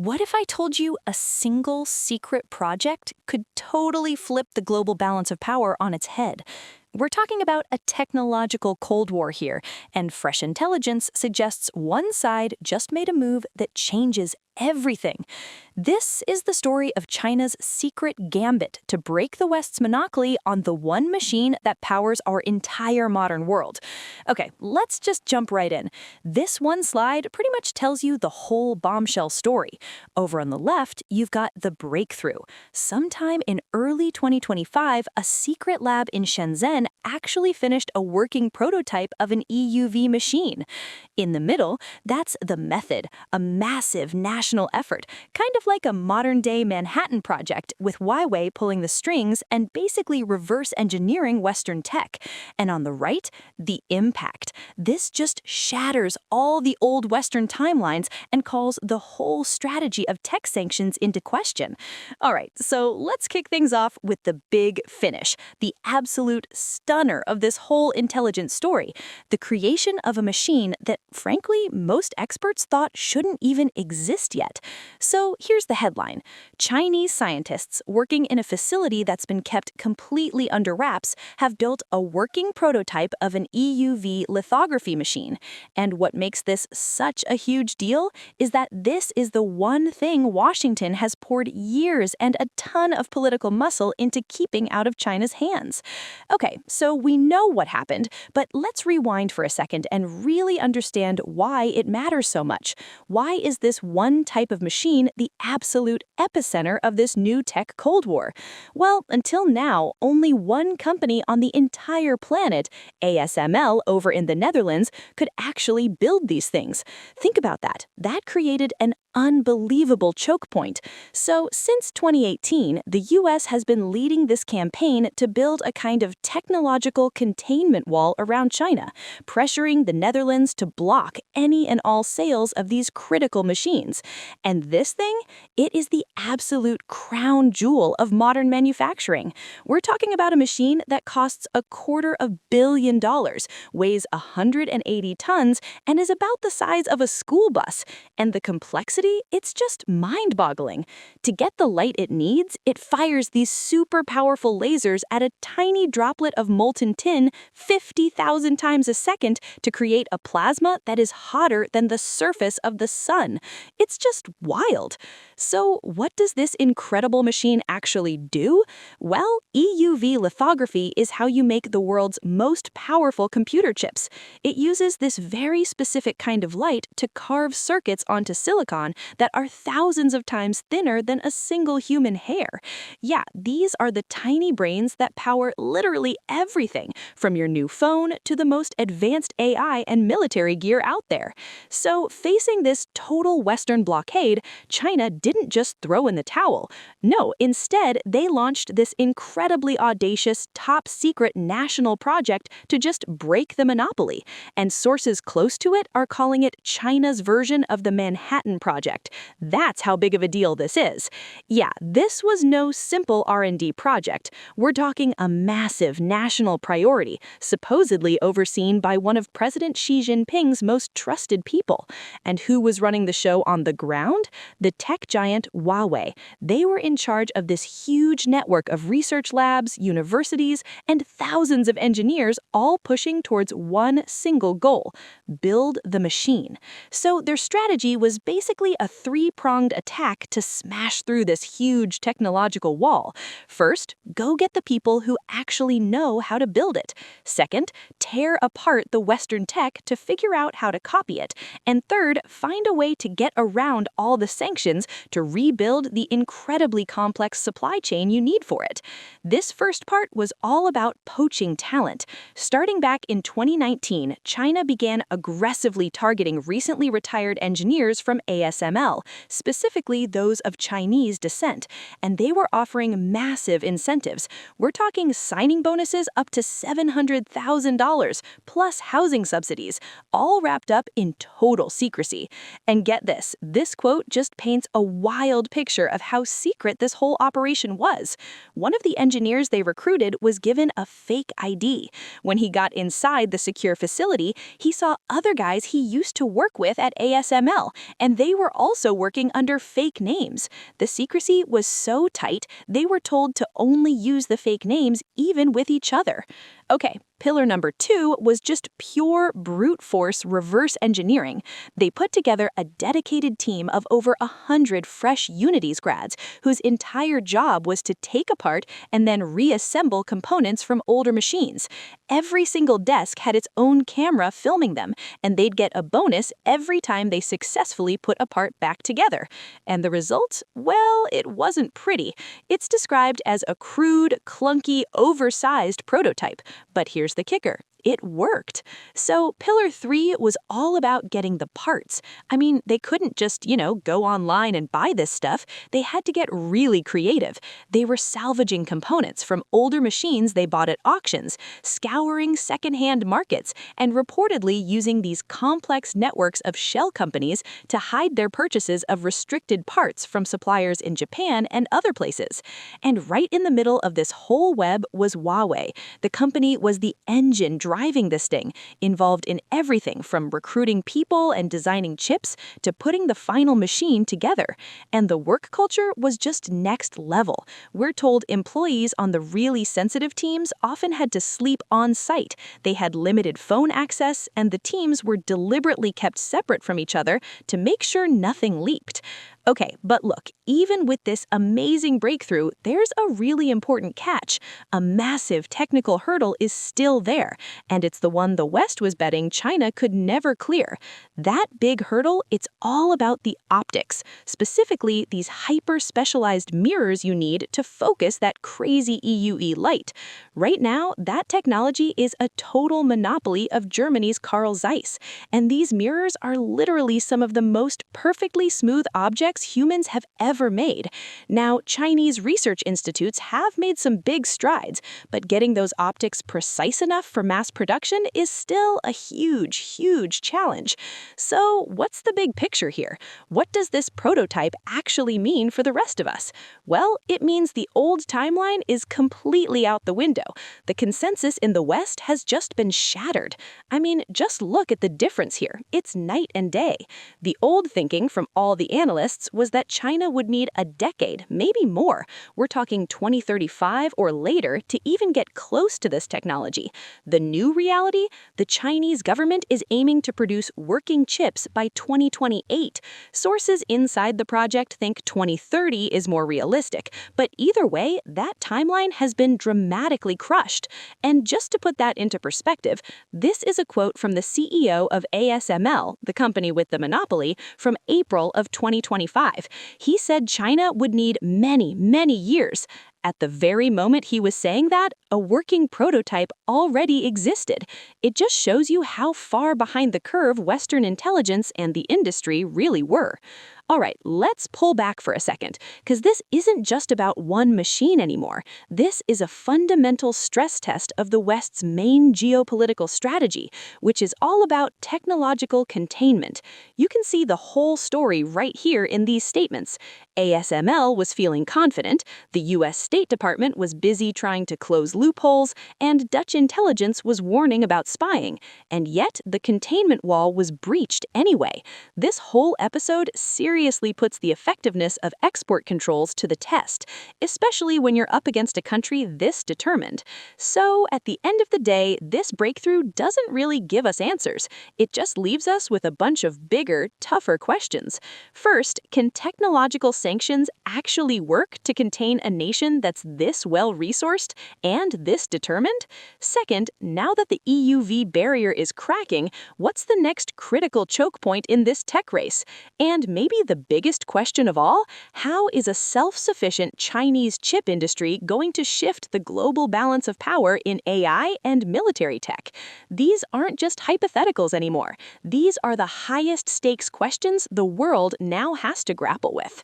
What if I told you a single secret project could totally flip the global balance of power on its head? We're talking about a technological Cold War here, and fresh intelligence suggests one side just made a move that changes everything. This is the story of China's secret gambit to break the West's monopoly on the one machine that powers our entire modern world. Okay, let's just jump right in. This one slide pretty much tells you the whole bombshell story. Over on the left, you've got the breakthrough. Sometime in early 2025, a secret lab in Shenzhen actually finished a working prototype of an EUV machine. In the middle, that's the method, a massive national effort, kind of like a modern-day Manhattan Project, with Huawei pulling the strings and basically reverse engineering Western tech. And on the right, the impact. This just shatters all the old Western timelines and calls the whole strategy of tech sanctions into question. All right, so let's kick things off with the big finish, the absolute stunner of this whole intelligence story, the creation of a machine that, frankly, most experts thought shouldn't even exist yet. So here's the headline. Chinese scientists working in a facility that's been kept completely under wraps have built a working prototype of an EUV lithography machine. And what makes this such a huge deal is that this is the one thing Washington has poured years and a ton of political muscle into keeping out of China's hands. Okay, so we know what happened, but let's rewind for a second and really understand why it matters so much. Why is this one type of machine the absolute epicenter of this new tech Cold War? Well, until now, only one company on the entire planet, ASML over in the Netherlands, could actually build these things. Think about that. That created an unbelievable choke point. So since 2018, the US has been leading this campaign to build a kind of technological containment wall around China, pressuring the Netherlands to block any and all sales of these critical machines. And this thing, it is the absolute crown jewel of modern manufacturing. We're talking about a machine that costs $250 million, weighs 180 tons, and is about the size of a school bus. And the complexity, it's just mind-boggling. To get the light it needs, it fires these super powerful lasers at a tiny droplet of molten tin 50,000 times a second to create a plasma that is hotter than the surface of the sun. It's just wild. So what does this incredible machine actually do? Well, EUV lithography is how you make the world's most powerful computer chips. It uses this very specific kind of light to carve circuits onto silicon that are thousands of times thinner than a single human hair. Yeah, these are the tiny brains that power literally everything, from your new phone to the most advanced AI and military gear out there. So, facing this total Western blockade, China didn't just throw in the towel. No, instead, they launched this incredibly audacious, top-secret national project to just break the monopoly. And sources close to it are calling it China's version of the Manhattan Project. That's how big of a deal this is. Yeah, this was no simple R&D project. We're talking a massive national priority, supposedly overseen by one of President Xi Jinping's most trusted people. And who was running the show on the ground? The tech giant Huawei. They were in charge of this huge network of research labs, universities, and thousands of engineers all pushing towards one single goal: build the machine. So their strategy was basically a three-pronged attack to smash through this huge technological wall. First, go get the people who actually know how to build it. Second, tear apart the Western tech to figure out how to copy it. And third, find a way to get around all the sanctions to rebuild the incredibly complex supply chain you need for it. This first part was all about poaching talent. Starting back in 2019, China began aggressively targeting recently retired engineers from ASML, specifically those of Chinese descent, and they were offering massive incentives. We're talking signing bonuses up to $700,000, plus housing subsidies, all wrapped up in total secrecy. And get this This quote just paints a wild picture of how secret this whole operation was. One of the engineers they recruited was given a fake ID. When he got inside the secure facility, he saw other guys he used to work with at ASML, and they were also working under fake names. The secrecy was so tight, they were told to only use the fake names even with each other. Okay, pillar number 2 was just pure brute force reverse engineering. They put together a dedicated team of over 100 fresh Unities grads whose entire job was to take apart and then reassemble components from older machines. Every single desk had its own camera filming them, and they'd get a bonus every time they successfully put a part back together. And the result? Well, it wasn't pretty. It's described as a crude, clunky, oversized prototype. But here's the kicker. It worked. So pillar 3 was all about getting the parts. I mean, they couldn't just, go online and buy this stuff. They had to get really creative. They were salvaging components from older machines they bought at auctions, scouring secondhand markets, and reportedly using these complex networks of shell companies to hide their purchases of restricted parts from suppliers in Japan and other places. And right in the middle of this whole web was Huawei. The company was the engine driving this thing, involved in everything from recruiting people and designing chips to putting the final machine together. And the work culture was just next level. We're told employees on the really sensitive teams often had to sleep on site. They had limited phone access, and the teams were deliberately kept separate from each other to make sure nothing leaked. Okay, but look, even with this amazing breakthrough, there's a really important catch. A massive technical hurdle is still there, and it's the one the West was betting China could never clear. That big hurdle, it's all about the optics, specifically these hyper-specialized mirrors you need to focus that crazy EUV light. Right now, that technology is a total monopoly of Germany's Carl Zeiss, and these mirrors are literally some of the most perfectly smooth objects humans have ever made. Now, Chinese research institutes have made some big strides, but getting those optics precise enough for mass production is still a huge, huge challenge. So, what's the big picture here? What does this prototype actually mean for the rest of us? Well, it means the old timeline is completely out the window. The consensus in the West has just been shattered. I mean, just look at the difference here. It's night and day. The old thinking from all the analysts was that China would need a decade, maybe more. We're talking 2035 or later to even get close to this technology. The new reality? The Chinese government is aiming to produce working chips by 2028. Sources inside the project think 2030 is more realistic, but either way, that timeline has been dramatically crushed. And just to put that into perspective, this is a quote from the CEO of ASML, the company with the monopoly, from April of 2025. He said China would need many, many years. At the very moment he was saying that, a working prototype already existed. It just shows you how far behind the curve Western intelligence and the industry really were. All right, let's pull back for a second, because this isn't just about one machine anymore. This is a fundamental stress test of the West's main geopolitical strategy, which is all about technological containment. You can see the whole story right here in these statements. ASML was feeling confident, the U.S. State Department was busy trying to close loopholes, and Dutch intelligence was warning about spying. And yet, the containment wall was breached anyway. This whole episode seriously puts the effectiveness of export controls to the test, especially when you're up against a country this determined. So, at the end of the day, this breakthrough doesn't really give us answers. It just leaves us with a bunch of bigger, tougher questions. First, can technological sanctions actually work to contain a nation that's this well-resourced and this determined? Second, now that the EUV barrier is cracking, what's the next critical choke point in this tech race? And maybe the biggest question of all, how is a self-sufficient Chinese chip industry going to shift the global balance of power in AI and military tech? These aren't just hypotheticals anymore. These are the highest stakes questions the world now has to grapple with.